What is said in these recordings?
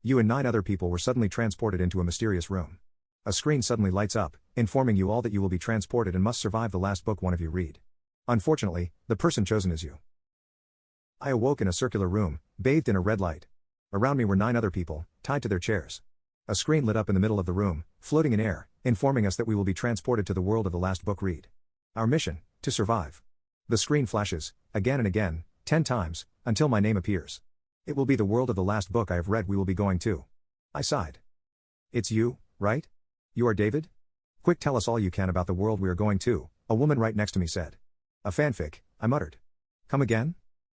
You and 9 other people were suddenly transported into a mysterious room. A screen suddenly lights up, informing you all that you will be transported and must survive the last book one of you read. Unfortunately, the person chosen is you. I awoke in a circular room, bathed in a red light. Around me were 9 other people, tied to their chairs. A screen lit up in the middle of the room, floating in air, informing us that we will be transported to the world of the last book read. Our mission, to survive. The screen flashes, again and again, 10 times, until my name appears. It will be the world of the last book I have read we will be going to. I sighed. It's you, right? You are David? Quick, tell us all you can about the world we are going to, a woman right next to me said. A fanfic, I muttered. Come again?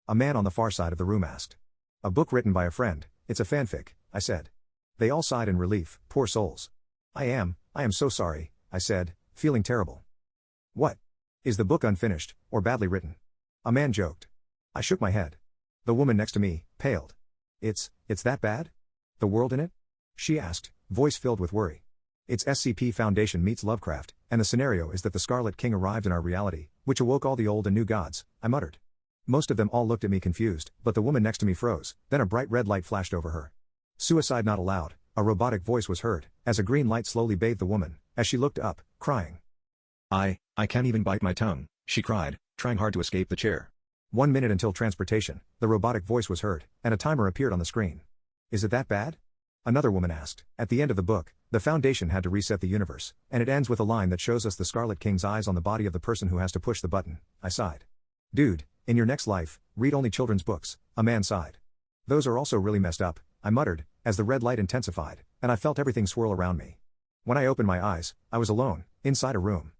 A man on the far side of the room asked. A book written by a friend, it's a fanfic, I said. They all sighed in relief, poor souls. I am so sorry, I said, feeling terrible. What? Is the book unfinished, or badly written? A man joked. I shook my head. The woman next to me, paled. It's that bad? The world in it? She asked, voice filled with worry. It's SCP Foundation meets Lovecraft, and the scenario is that the Scarlet King arrived in our reality, which awoke all the old and new gods, I muttered. Most of them all looked at me confused, but the woman next to me froze, then a bright red light flashed over her. Suicide not allowed, a robotic voice was heard, as a green light slowly bathed the woman, as she looked up, crying. I can't even bite my tongue, she cried, trying hard to escape the chair. 1 minute until transportation, the robotic voice was heard, and a timer appeared on the screen. Is it that bad? Another woman asked. At the end of the book, the Foundation had to reset the universe, and it ends with a line that shows us the Scarlet King's eyes on the body of the person who has to push the button, I sighed. Dude, in your next life, read only children's books, a man sighed. Those are also really messed up, I muttered, as the red light intensified, and I felt everything swirl around me. When I opened my eyes, I was alone, inside a room.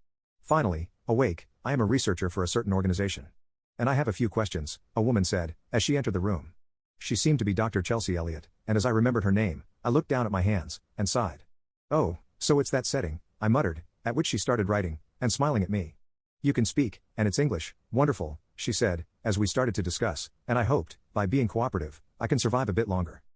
Finally, awake, I am a researcher for a certain organization. And I have a few questions, a woman said, as she entered the room. She seemed to be Dr. Chelsea Elliott, and as I remembered her name, I looked down at my hands, and sighed. Oh, so it's that setting, I muttered, at which she started writing, and smiling at me. You can speak, and it's English, wonderful, she said, as we started to discuss, and I hoped, by being cooperative, I can survive a bit longer.